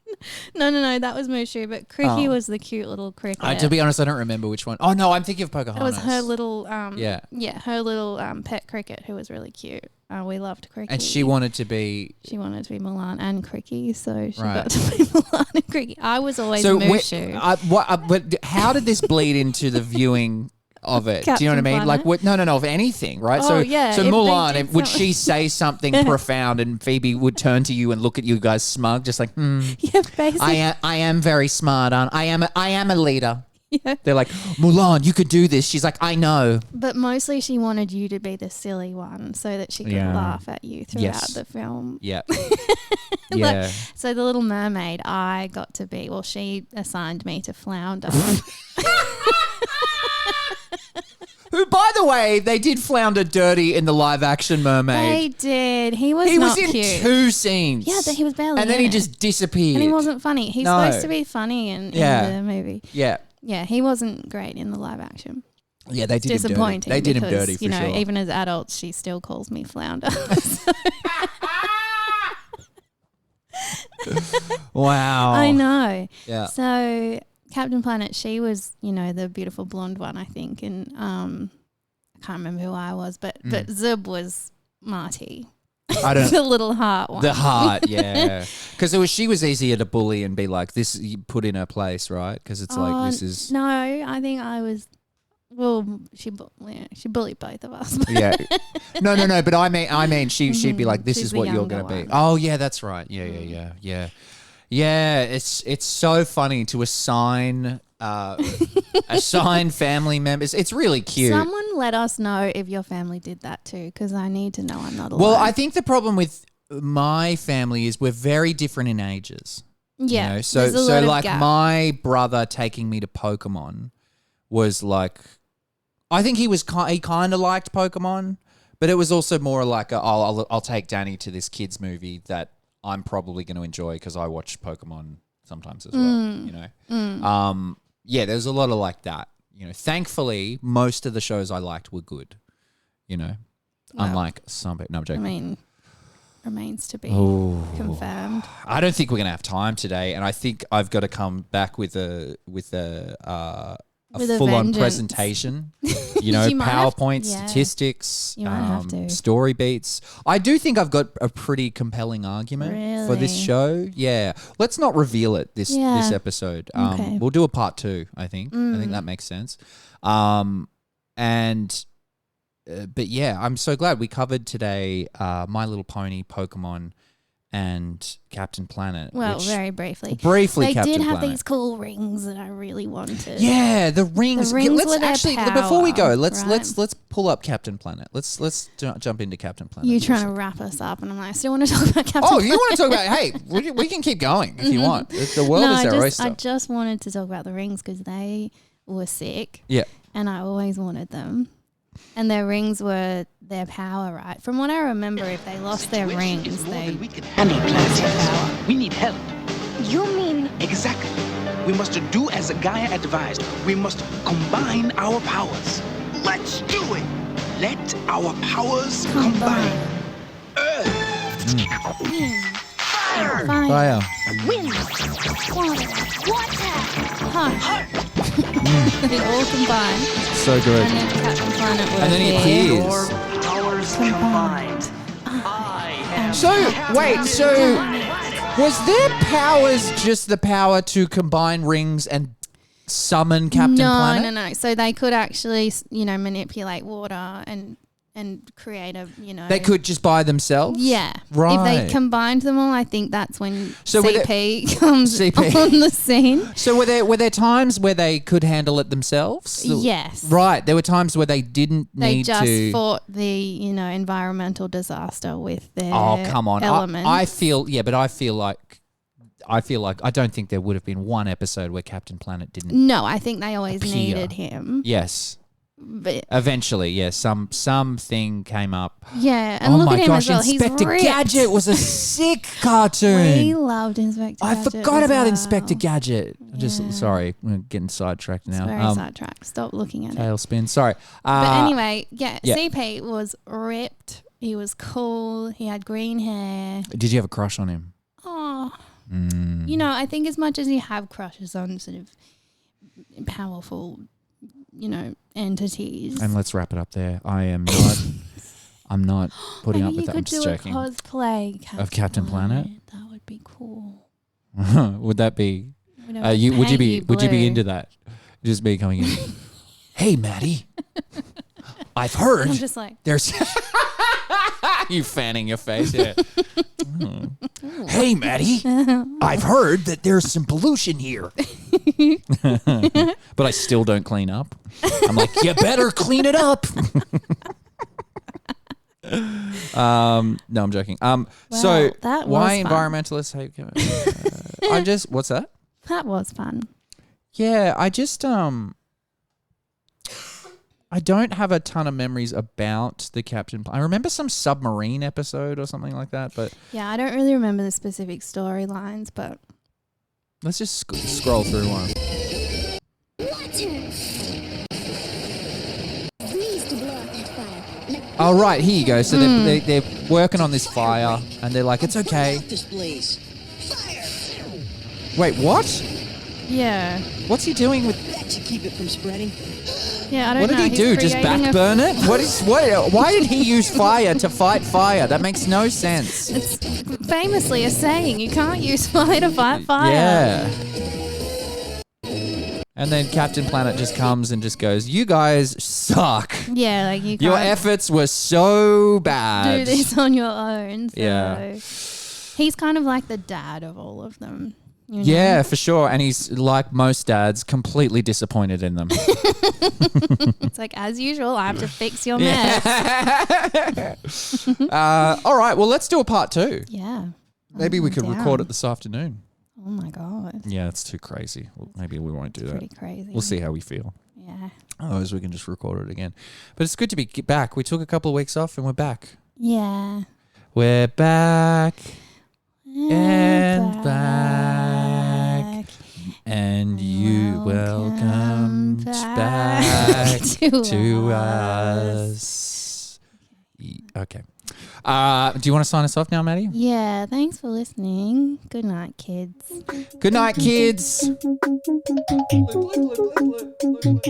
No, that was Mushu, but Cricky was the cute little cricket. To be honest, I don't remember which one. Oh, no, I'm thinking of It Pocahontas. was her little, her little pet cricket who was really cute. We loved Cricky. And she wanted to be... She wanted to be Mulan and Cricky, so she Right. got to be Mulan and Cricky. I was always Mushu. But how did this bleed into the viewing of it? Do you know what I mean? Captain Like, Planet? of anything, right? Oh, so, yeah, so if they Mulan, did would something- she say something profound and Phoebe would turn to you and look at you guys smug, just like, Yeah, basically. I am very smart, aren't I? I am a leader. Yeah. They're like, Mulan, you could do this. She's like, I know. But mostly she wanted you to be the silly one so that she could laugh at you throughout the film. Yeah. Like, so the Little Mermaid, I got to be, she assigned me to Flounder. Who, by the way, they did Flounder dirty in the live action Mermaid. They did. He was He not was in cute. 2 scenes. Yeah, but he was barely And then in he it. just disappeared. And he wasn't funny. He's No. supposed to be funny in the movie. Yeah. Yeah, he wasn't great in the live action. Yeah, they did him dirty. Disappointing. They did him because, dirty for sure. Even as adults, she still calls me Flounder. Wow. I know. Yeah. So Captain Planet, she was, the beautiful blonde one, I think. And I can't remember who I was, but Zub was Marty. I don't the little heart one. The heart, yeah. Because she was easier to bully and be like, this, you put in her place, right? Because it's like, this is... No, I think I was... Well, she bullied both of us. Yeah. No. But I mean, she'd be like, "This is what you're going to be." Oh, yeah, that's right. Yeah. It's so funny to assign family members. It's really cute. Someone let us know if your family did that too, because I need to know I'm not alone. Well, I think the problem with my family is we're very different in ages. Yeah. So like gap. My brother taking me to Pokemon was like, I think he kind of liked Pokemon, but it was also more like I'll take Danny to this kids movie that I'm probably going to enjoy because I watch Pokemon sometimes as well. Yeah, there's a lot of like that. Thankfully, most of the shows I liked were good. Unlike some. No, I'm joking. I mean, remains to be confirmed. I don't think we're going to have time today, and I think I've got to come back with a full-on presentation, PowerPoint, statistics, story beats. I do think I've got a pretty compelling argument for this show. Yeah. Let's not reveal it this episode. Okay. We'll do a part 2, I think. I think that makes sense. But yeah, I'm so glad we covered today My Little Pony, Pokemon, and Captain Planet. Well, very briefly. They Captain did have Planet. These cool rings that I really wanted. Yeah, the rings. Let's were their actually power, before we go, let's right? pull up Captain Planet. Let's jump into Captain Planet. You're trying to wrap us up, and I'm like, I still want to talk about Captain Planet. Oh, you want to talk about? Hey, we can keep going if you want. The world is our oyster. I just wanted to talk about the rings because they were sick. Yeah, and I always wanted them. And their rings were their power, right? From what I remember, if they lost their rings, they lost their power. We need help. You mean... Exactly. We must do as Gaia advised. We must combine our powers. Let's do it. Let our powers combine. Earth. Fire. Wind. Water. Heart. They all combine. So good. And then Captain Planet will and then he appears. Powers combined. So was their powers just the power to combine rings and summon Captain Planet? No. So they could actually, manipulate water and create a, They could just by themselves? Yeah. Right. If they combined them all, I think that's when So CP comes on the scene. So were there times where they could handle it themselves? Yes. Right. There were times where they didn't need to. They just fought the, environmental disaster with their elements. I feel like I don't think there would have been one episode where Captain Planet didn't. No, I think they always appear. needed him. Yes. But eventually, yeah, something came up. Yeah, and look at him as well. Inspector He's Gadget was a sick cartoon. We loved Inspector Gadget. I forgot about well. Inspector Gadget. Sorry, we're getting sidetracked now. It's very sidetracked. Stop looking at it. Tailspin. Sorry. But anyway, CP was ripped. He was cool. He had green hair. Did you have a crush on him? Oh, I think as much as you have crushes on sort of powerful, entities. And let's wrap it up there. I'm not putting up with that. I'm just joking. You could do a cosplay of Captain Planet. That would be cool. Would that be? Would you be into that? Just me coming in. Hey, Maddie. I've heard. I'm just like there's. You fanning your face, yeah. Hey, Maddie. I've heard that there's some pollution here. But I still don't clean up. I'm like, you better clean it up. No, I'm joking. So that why was environmentalists hate? What's that? That was fun. Yeah, I don't have a ton of memories about the Captain. I remember some submarine episode or something like that, but yeah, I don't really remember the specific storylines, but let's just scroll through one. Oh, right, here you go. So they're working on this fire, and they're like, it's okay. Wait, what? Yeah. What's he doing with? To keep it from spreading. Yeah, I don't What know. did he do? He's Just creating backburn it? Why did he use fire to fight fire? That makes no sense. It's famously a saying, you can't use fire to fight fire. Yeah. And then Captain Planet just comes and just goes, "You guys suck. Yeah, like you can't Your efforts were so bad. do this on your own." So Yeah. he's kind of like the dad of all of them. You know? Yeah, for sure. And he's, like most dads, completely disappointed in them. It's like, as usual, I have to fix your mess. All right, well, let's do a part 2. Yeah. Maybe we could down. record it this afternoon. Oh my God. Yeah, it's too crazy. Well, maybe we won't do that. Pretty crazy. We'll see how we feel. Yeah. Otherwise, we can just record it again. But it's good to be back. We took a couple of weeks off and we're back. Yeah. We're back. And back. And you welcome back to us. Okay. Do you want to sign us off now, Maddie? Yeah. Thanks for listening. Good night, kids. Good night, kids.